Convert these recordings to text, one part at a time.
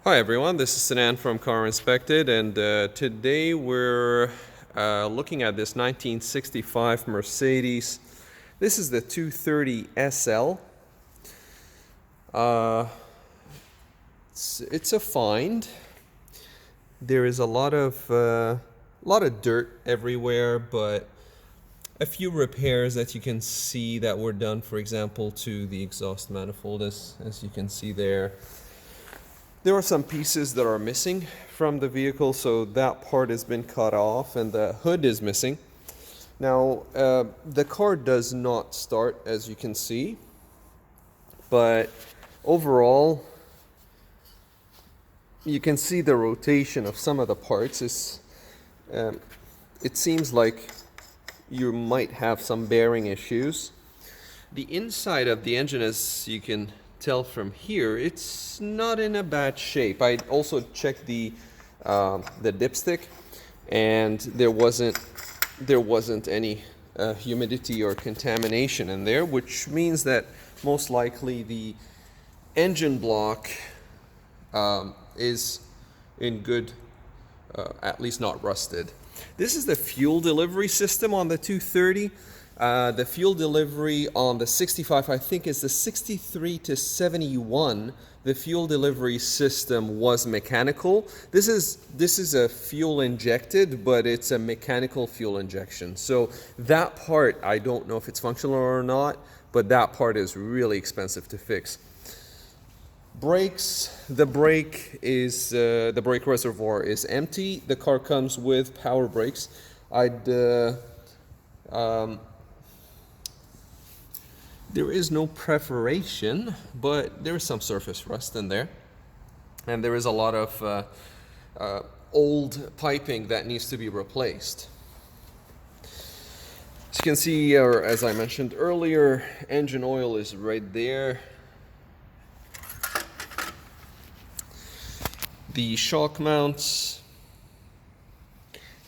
Hi everyone, this is Sinan from carinspected, and today we're looking at this 1965 Mercedes. This is the 230 SL. It's a find. There is a lot of dirt everywhere, but a few repairs that you can see that were done, for example, to the exhaust manifold, as you can see there. There are some pieces that are missing from the vehicle, so that part has been cut off and the hood is missing. Now, the car does not start, as you can see, but overall, you can see the rotation of some of the parts. It seems like you might have some bearing issues. The inside of the engine, as you can tell from here, it's not in a bad shape. I also checked the dipstick, and there wasn't any humidity or contamination in there, which means that most likely the engine block is in good, at least not rusted. This is the fuel delivery system on the 230. The fuel delivery on the 65, I think, is the 63 to 71. The fuel delivery system was mechanical. This is a fuel injected, but it's a mechanical fuel injection. So that part, I don't know if it's functional or not, but that part is really expensive to fix. Brakes, the brake reservoir is empty. The car comes with power brakes. There is no perforation, but there is some surface rust in there, and there is a lot of old piping that needs to be replaced. As you can see, or as I mentioned earlier, engine oil is right there. The shock mounts,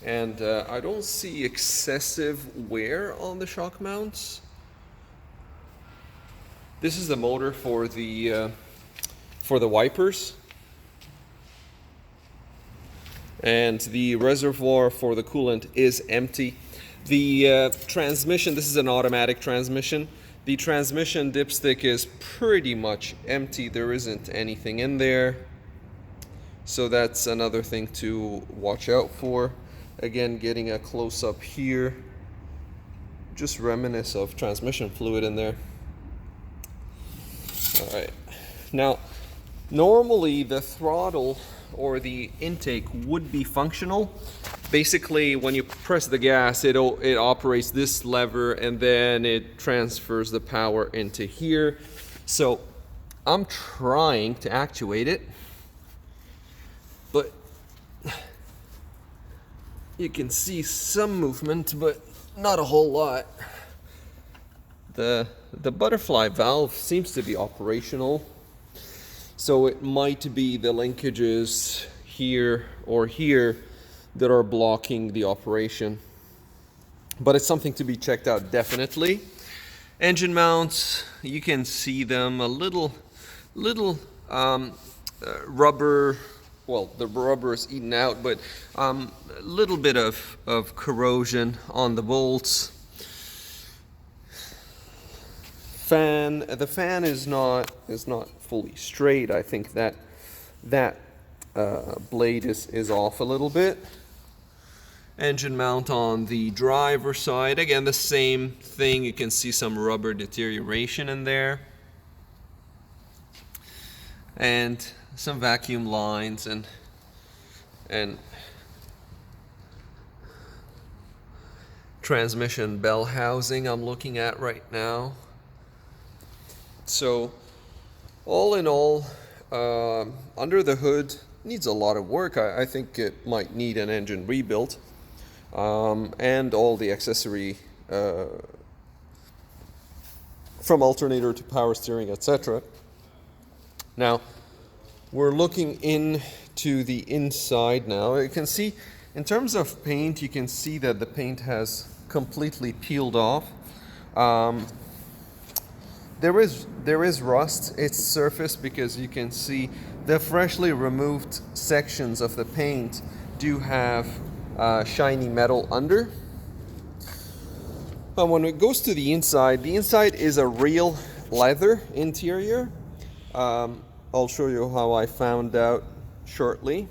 and I don't see excessive wear on the shock mounts. This is the motor for the wipers, and the reservoir for the coolant is empty. The transmission, this is an automatic transmission. The transmission dipstick is pretty much empty. There isn't anything in there. So that's another thing to watch out for. Again, getting a close-up here, just reminisce of transmission fluid in there. All right. Now, normally the throttle or the intake would be functional. Basically, when you press the gas, it operates this lever, and then it transfers the power into here. So I'm trying to actuate it, but you can see some movement, but not a whole lot. The butterfly valve seems to be operational, so it might be the linkages here or here that are blocking the operation, but it's something to be checked out definitely. Engine mounts, you can see them, a little rubber. Well, the rubber is eaten out, but a little bit of corrosion on the bolts. The fan is not fully straight. I think that blade is off a little bit. Engine mount on the driver side, again the same thing. You can see some rubber deterioration in there, and some vacuum lines and transmission bell housing I'm looking at right now. So all in all, under the hood needs a lot of work. I think it might need an engine rebuild, and all the accessory from alternator to power steering, etc. Now we're looking into the inside now. You can see, in terms of paint, you can see that the paint has completely peeled off. There is rust. It's surfaced because you can see the freshly removed sections of the paint do have shiny metal under. But when it goes to the inside is a real leather interior. I'll show you how I found out shortly.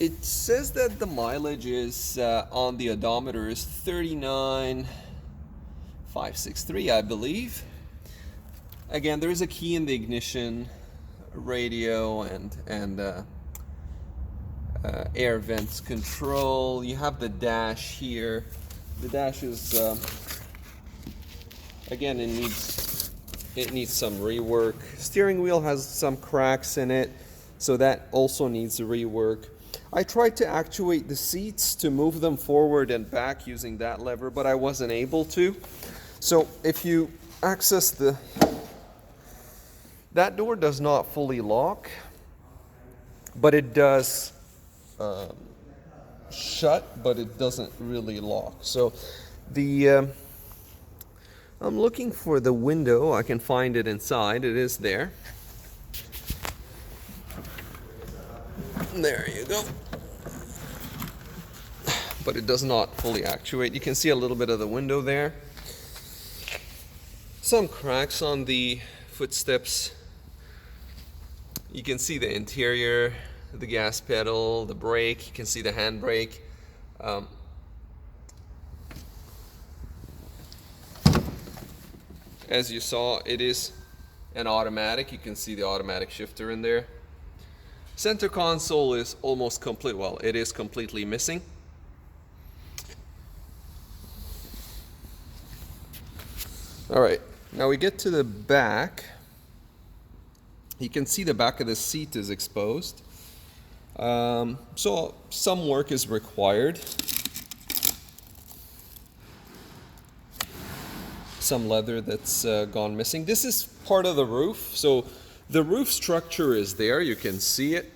It says that the mileage is on the odometer is 39,563, I believe. Again, there is a key in the ignition, radio, and air vents control. You have the dash here. The dash is again, it needs some rework. Steering wheel has some cracks in it, so that also needs rework. I tried to actuate the seats to move them forward and back using that lever, but I wasn't able to. So if you access that door does not fully lock, but it does shut, but it doesn't really lock. So I'm looking for the window. I can find it inside. It is there. There you go. But it does not fully actuate. You can see a little bit of the window there. Some cracks on the footsteps. You can see the interior, the gas pedal, the brake. You can see the handbrake. As you saw, it is an automatic. You can see the automatic shifter in there. Center console is almost complete. Well, it is completely missing. All right, now we get to the back. You can see the back of the seat is exposed. So some work is required. Some leather that's gone missing. This is part of the roof. So the roof structure is there. You can see it.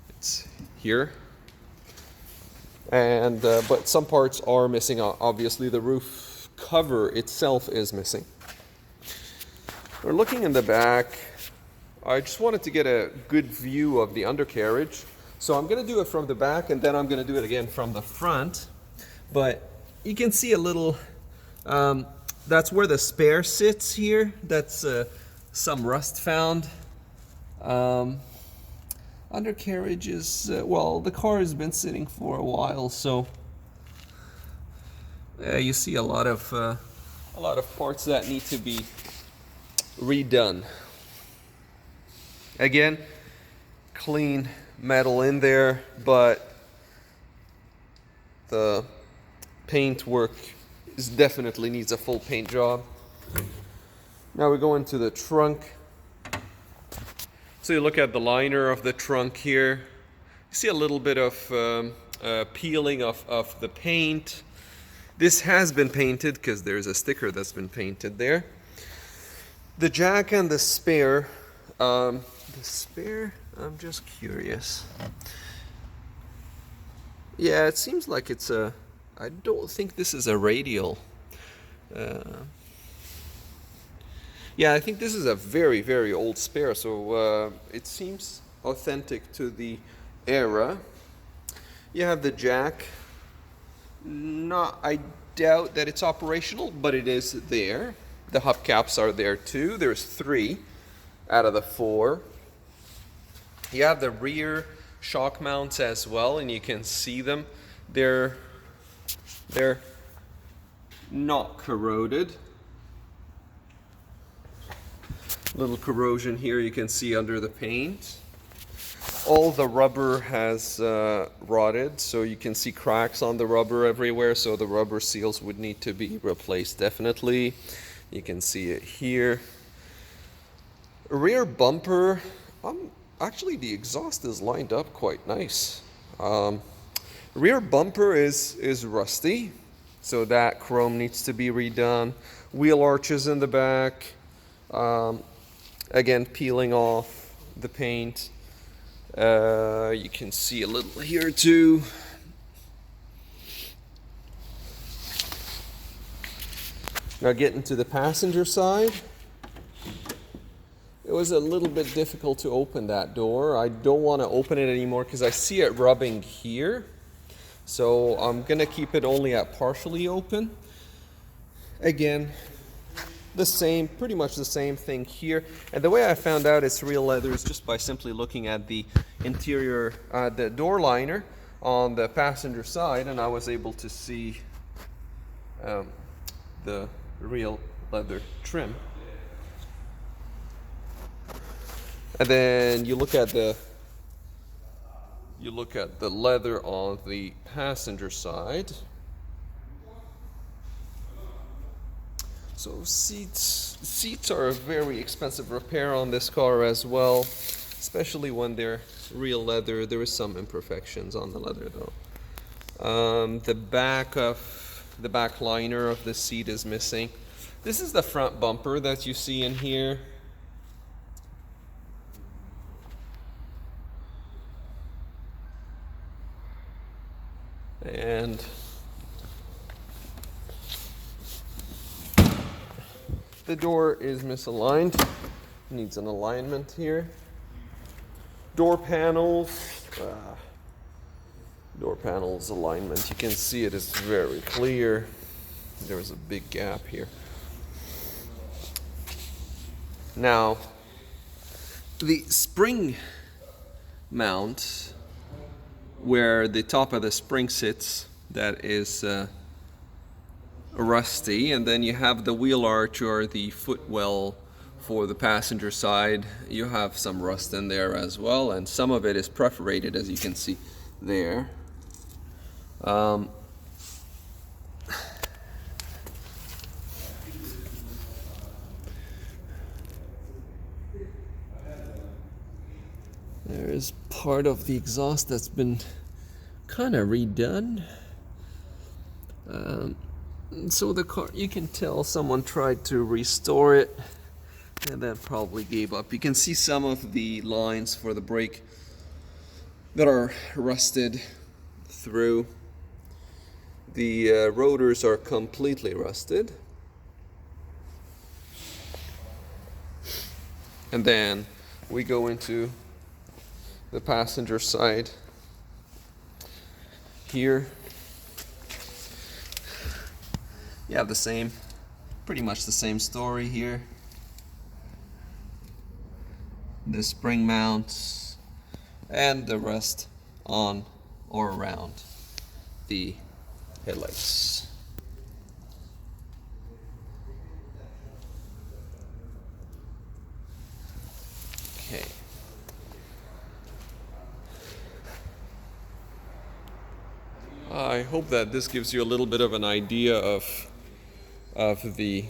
It's here. And but some parts are missing. Obviously, the roof cover itself is missing. We're looking in the back. I just wanted to get a good view of the undercarriage. So I'm going to do it from the back, and then I'm going to do it again from the front. But you can see a little, that's where the spare sits here. That's some rust found. Undercarriage is, well, the car has been sitting for a while, so you see a lot of parts that need to be redone. Again, clean metal in there, but the paint work definitely needs a full paint job. Now we go into the trunk. So you look at the liner of the trunk here. You see a little bit of peeling of the paint. This has been painted because there's a sticker that's been painted there. The jack and the spare. The spare, I'm just curious. Yeah, it seems like it's a, I don't think this is a radial. Yeah, I think this is a very, very old spare, so it seems authentic to the era. You have the jack. I doubt that it's operational, but it is there. The hubcaps are there too. There's 3 out of the 4. You have the rear shock mounts as well, and you can see them. They're not corroded. Little corrosion here you can see under the paint. All the rubber has rotted, so you can see cracks on the rubber everywhere, so the rubber seals would need to be replaced definitely. You can see it here. Rear bumper, actually the exhaust is lined up quite nice. Rear bumper is rusty, so that chrome needs to be redone. Wheel arches in the back, again peeling off the paint. You can see a little here too. Now getting to the passenger side, it was a little bit difficult to open that door. I don't want to open it anymore because I see it rubbing here. So I'm gonna keep it only at partially open. Again, pretty much the same thing here. And the way I found out it's real leather is just by simply looking at the interior, the door liner on the passenger side, and I was able to see the real leather trim. And then you look at the leather on the passenger side. So seats are a very expensive repair on this car as well, especially when they're real leather. There is some imperfections on the leather though. The back liner of the seat is missing. This is the front bumper that you see in here. And the door is misaligned, needs an alignment here. Door panels alignment, you can see it is very clear. There's a big gap here. Now, the spring mount where the top of the spring sits, that is rusty, and then you have the wheel arch or the footwell for the passenger side. You have some rust in there as well, and some of it is perforated, as you can see there. There is part of the exhaust that's been kind of redone. So the car, you can tell someone tried to restore it and then probably gave up. You can see some of the lines for the brake that are rusted through. The rotors are completely rusted. And then we go into the passenger side here. You have pretty much the same story here. The spring mounts and the rust on or around the headlights. Okay. I hope that this gives you a little bit of an idea of the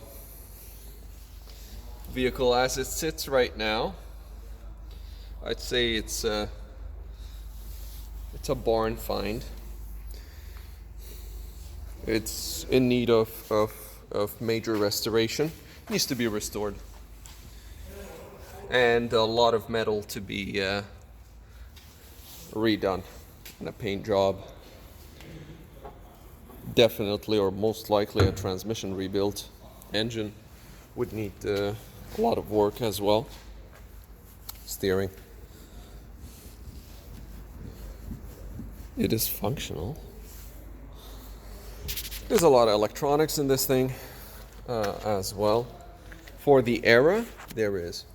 vehicle as it sits right now. I'd say it's a barn find. It's in need of major restoration. It needs to be restored, and a lot of metal to be redone, and a paint job. Definitely, or most likely, a transmission rebuild. Engine would need a lot of work as well. Steering. It is functional. There's a lot of electronics in this thing as well. For the era, there is.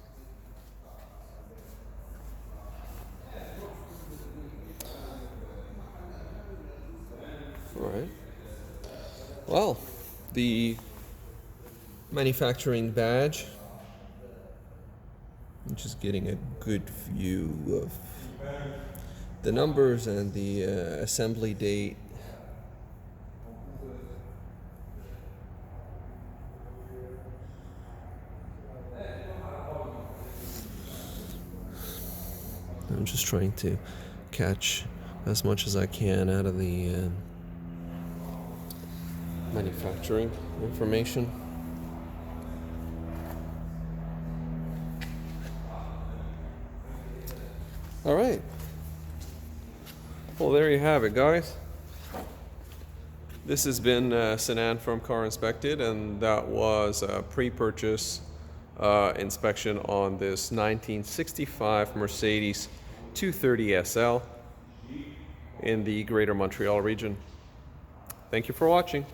All right. Well, the manufacturing badge. I'm just getting a good view of the numbers and the assembly date. I'm just trying to catch as much as I can out of the manufacturing information. All right. Well, there you have it, guys. This has been Sinan from CarInspected, and that was a pre-purchase inspection on this 1965 Mercedes 230 SL in the Greater Montreal region. Thank you for watching.